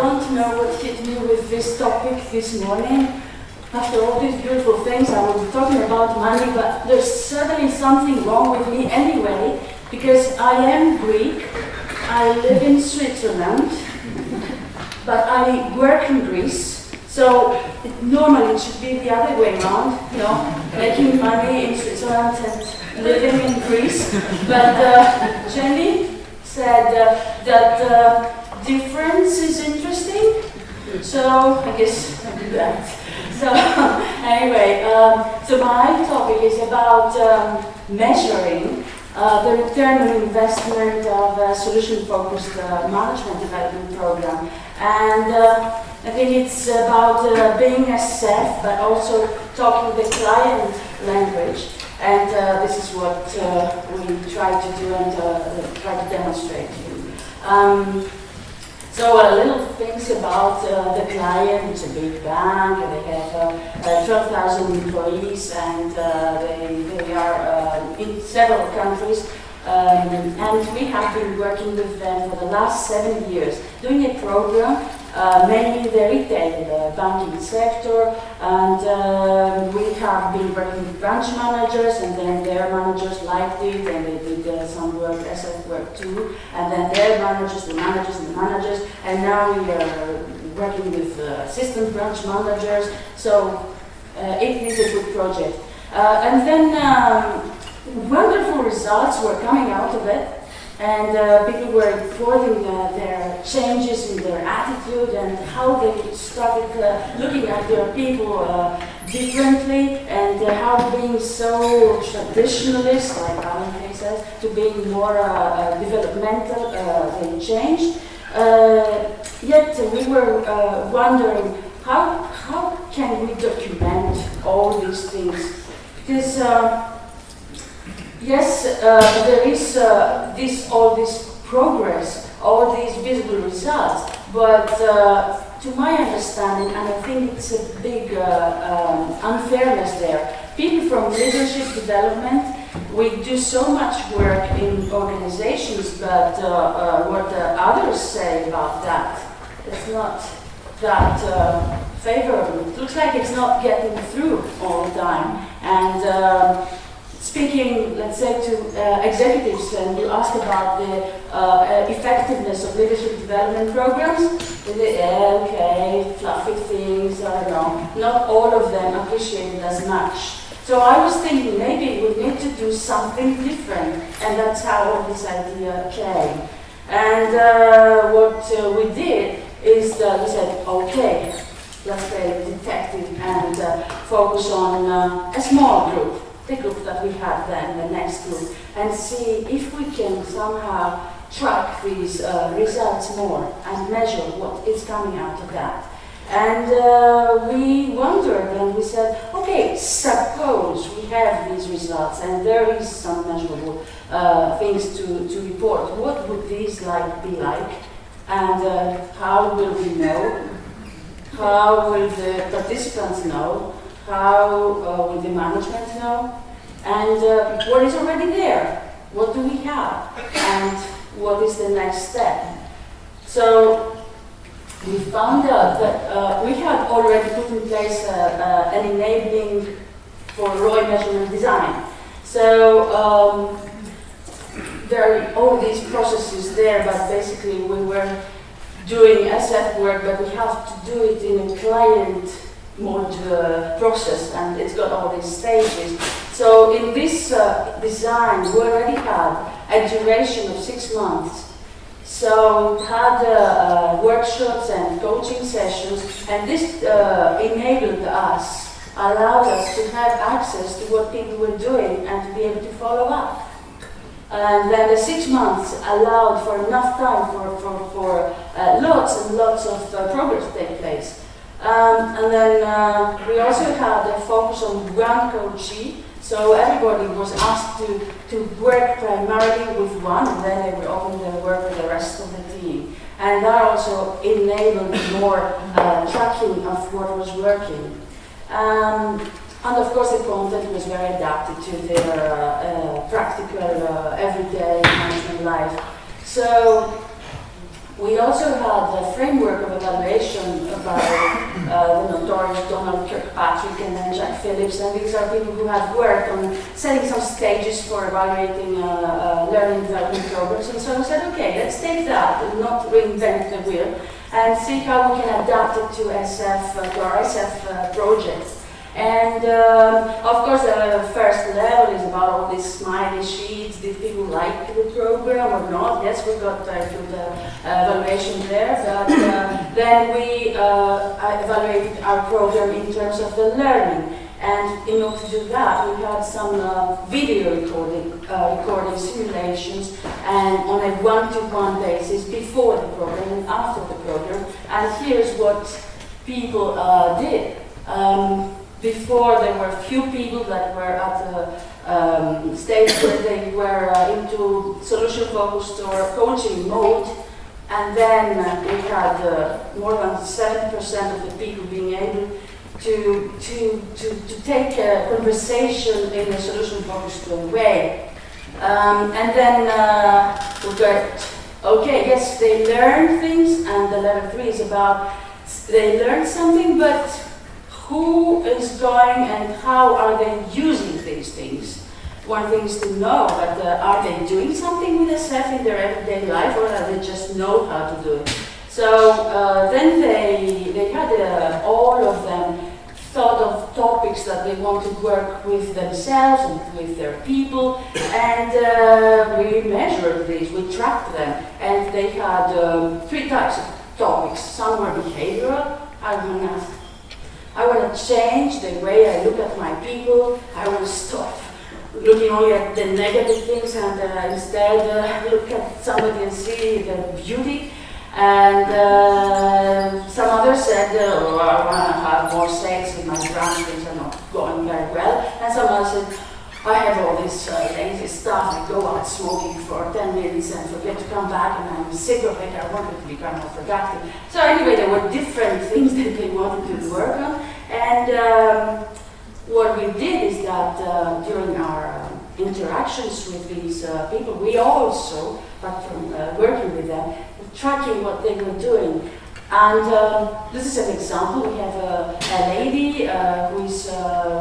don't know what hit me with this topic this morning. After all these beautiful things, I will be talking about money, but there's certainly something wrong with me anyway, because I am Greek, I live in Switzerland, but I work in Greece, so normally it should be the other way around, you know, making money in Switzerland and living in Greece. But Jenny said that difference is interesting, so I guess I'll do that. So anyway, so my topic is about measuring the return on investment of a solution-focused management development program. And I think it's about being a SEF, but also talking the client language. And this is what we try to do and try to demonstrate to you. So little things about the client. It's a big bank, they have 12,000 employees, and they are in several countries. And we have been working with them for the last 7 years, doing a program, mainly the retail banking sector, and we have been working with branch managers, and then their managers liked it, and they did some work, SF work too, and then their managers, the managers, and the managers, and now we are working with assistant branch managers, so it is a good project. And then wonderful results were coming out of it, and people were reporting their changes in their attitude and how they started looking at their people differently, and how being so traditionalist, like Alan says, to being more developmental, they changed. Yet we were wondering how can we document all these things, because yes, there is all this progress, all these visible results, but to my understanding, and I think it's a big unfairness there, people from leadership development, we do so much work in organizations, but what the others say about that, it's not that favorable. It looks like it's not getting through all the time. And speaking, let's say, to executives, and you ask about the effectiveness of leadership development programs, okay, fluffy things, I don't know. Not all of them appreciate it as much. So I was thinking maybe we need to do something different, and that's how all this idea came. And what we did is we said, okay, let's play detective and focus on a small group. The group that we had then, the next group, and see if we can somehow track these results more and measure what is coming out of that. And we wondered, and we said, okay, suppose we have these results and there is some measurable things to report. What would these be like? And how will we know? How will the participants know? How will the management know? And what is already there? What do we have? And what is the next step? So we found out that we had already put in place an enabling for ROI measurement design. So there are all these processes there, but basically we were doing SF work, but we have to do it in a client mode process, and it's got all these stages. So in this design, we already had a duration of 6 months. So we had workshops and coaching sessions, and this enabled us, allowed us to have access to what people were doing and to be able to follow up. And then the 6 months allowed for enough time for lots and lots of progress to take place. And then we also had a focus on one coachee, so everybody was asked to work primarily with one, and then they would open their work with the rest of the team. And that also enabled more tracking of what was working. And of course the content was very adapted to their practical, everyday management life. So We also had a framework of evaluation by the notorious Donald Kirkpatrick and then Jack Phillips, and these are people who have worked on setting some stages for evaluating learning development programs. And so we said, okay, let's take that and not reinvent the wheel and see how we can adapt it to SF, to our SF projects. And of course, the first level is about all these smiley sheets. Did people like the program or not? Yes, we got good evaluation there. But then we evaluated our program in terms of the learning. And in order to do that, we had some video recording simulations, and on a one-to-one basis before the program and after the program. And here's what people did. Before, there were few people that were at the stage where they were into solution-focused or coaching mode, and then we had more than 7% of the people being able to take a conversation in a solution-focused way. And then we got, okay, yes, they learn things, and the level 3 is about they learn something, but who is going and how are they using these things? One thing is to know, but are they doing something with SF in their everyday life, or are they just know how to do it? So then they had all of them thought of topics that they want to work with themselves and with their people, and we measured these, we tracked them, and they had 3 types of topics. Some were behavioral. I want to change the way I look at my people. I want to stop looking only at the negative things and instead look at somebody and see the beauty. And some others said, oh, I want to have more sex with my friends, things are not going very well. And some others said, I have all this lazy stuff, I go out smoking for 10 minutes and forget to come back, and I'm sick of it, I wanted to become more productive. So anyway, there were different things that they wanted to work on. And what we did is that during our interactions with these people, we also, apart from working with them, tracking what they were doing. And this is an example. We have a lady who is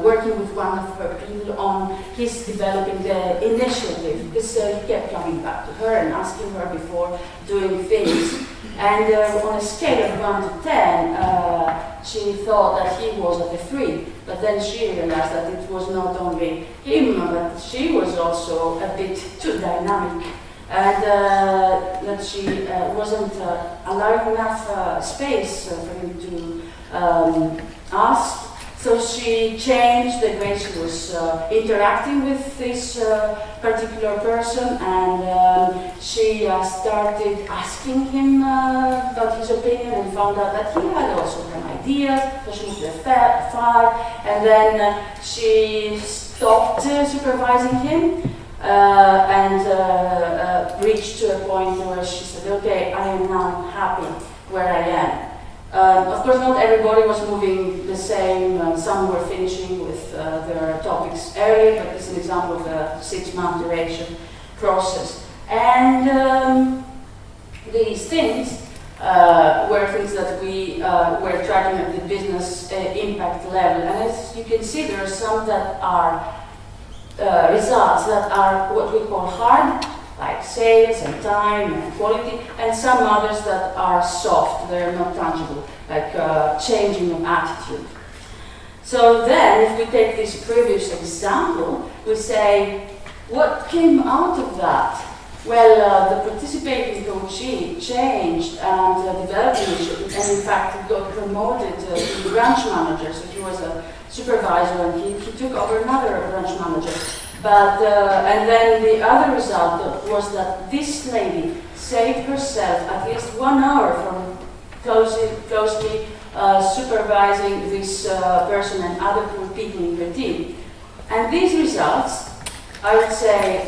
working with one of her people on his developing the initiative, because he kept coming back to her and asking her before doing things. And on a scale of 1 to 10, she thought that he was at a 3, but then she realized that it was not only him, but she was also a bit too dynamic. And that she wasn't allowing enough space for him to ask. So she changed the way she was interacting with this particular person, and she started asking him about his opinion, and found out that he had also some ideas, especially with the 5, and then she stopped supervising him. And reached to a point where she said, okay, I am now happy where I am. Of course, not everybody was moving the same. Some were finishing with their topics early, but it's an example of a 6-month duration process. And these things were things that we were tracking at the business impact level. And as you can see, there are some that are results that are what we call hard, like sales and time and quality, and some others that are soft, they're not tangible, like changing of attitude. So then, if we take this previous example, we say, what came out of that? Well, the participating coachee changed and developed initiative, and in fact got promoted to branch manager. So he was a supervisor, and he took over another branch manager. But and then the other result was that this lady saved herself at least 1 hour from closely supervising this person and other people in her team. And these results, I would say,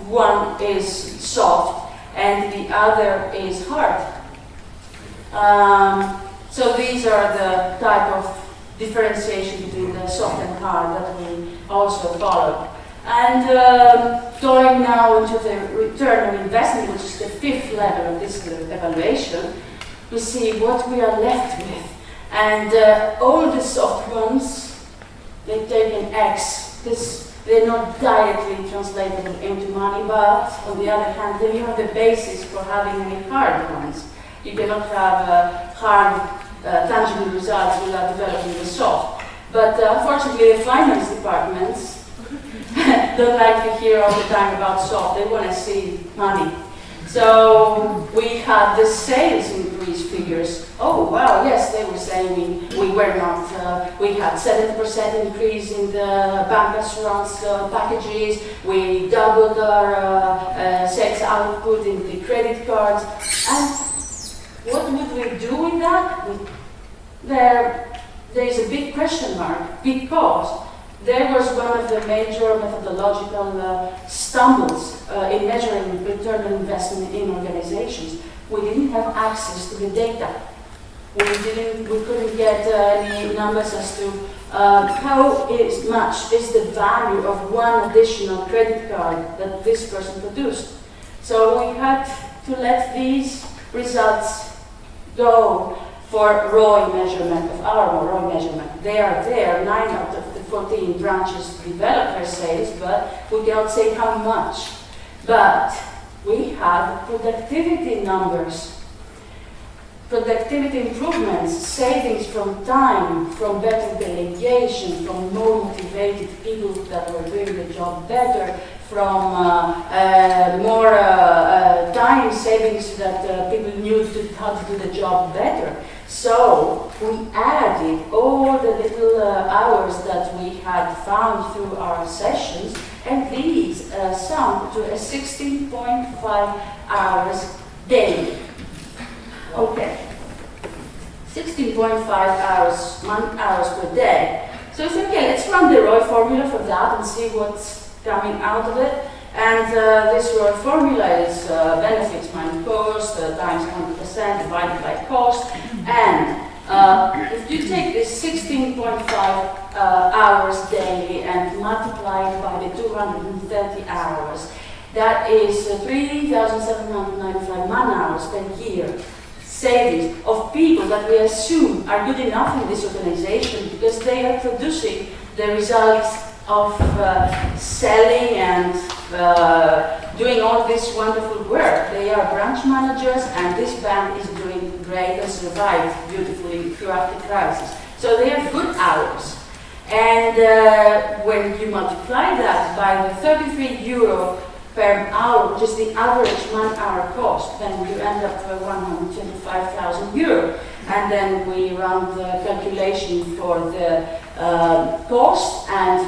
one is soft and the other is hard. So these are the type of differentiation between the soft and hard that we also follow. And going now into the return on investment, which is the fifth level of this evaluation, we see what we are left with. And all the soft ones, they take an X. They're not directly translatable into money, but on the other hand, they are the basis for having any hard ones. You cannot have hard, tangible results without developing the soft. But unfortunately, the finance departments don't like to hear all the time about soft. They want to see money. So we had the sales increase figures. Oh wow, yes, they were saying we were not, we had 70% increase in the bank assurance packages, we doubled our sales output in the credit cards. And what would we do with that? There is a big question mark, because there was one of the major methodological stumbles in measuring return on investment in organizations. We didn't have access to the data. We couldn't get any numbers as to how much is the value of one additional credit card that this person produced. So we had to let these results go for ROI measurement, of our ROI measurement. They are there, 9 out of the 14 branches develop their sales, but we cannot say how much. But we had productivity numbers, productivity improvements, savings from time, from better delegation, from more motivated people that were doing the job better, from more time savings that people knew how to do the job better. So we added all the little hours that we had found through our sessions, and these summed to a 16.5 hours daily. Okay, 16.5 hours, man-hours per day. So it's okay, let's run the ROI formula for that and see what's coming out of it. And this ROI formula is benefits minus cost times 100% divided by cost. And if you take this 16.5 hours daily and multiply it by the 230 hours, that is 3,795 man-hours per year savings of people that we assume are good enough in this organization because they are producing the results of selling and doing all this wonderful work. They are branch managers, and this bank is doing great and survived beautifully throughout the crisis. So they are good hours. And when you multiply that by the 33 euro per hour, which is the average man-hour cost, then you end up with 125,000 euro. And then we run the calculation for the cost, and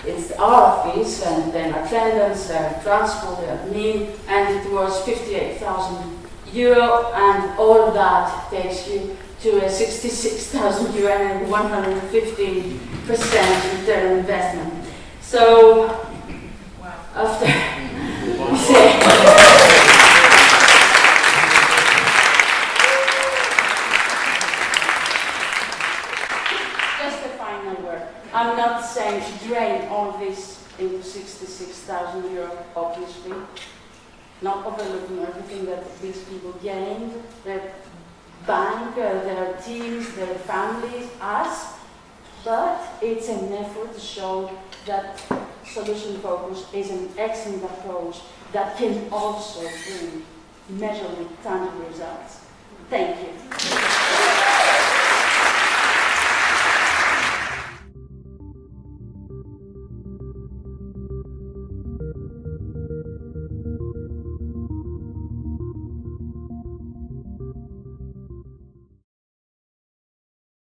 it's our fees, and then attendance, and transport, and admin, and it was 58,000 euro, and all that takes you to a 66,000 euro and 115% return on investment. So, wow. After just the final word. I'm not saying to drain all this into 66,000 euro, obviously. Not overlooking everything that these people gained, their bank, their teams, their families, us. But it's an effort to show that solution focus is an excellent approach that can also bring measurable, tangible results. Thank you.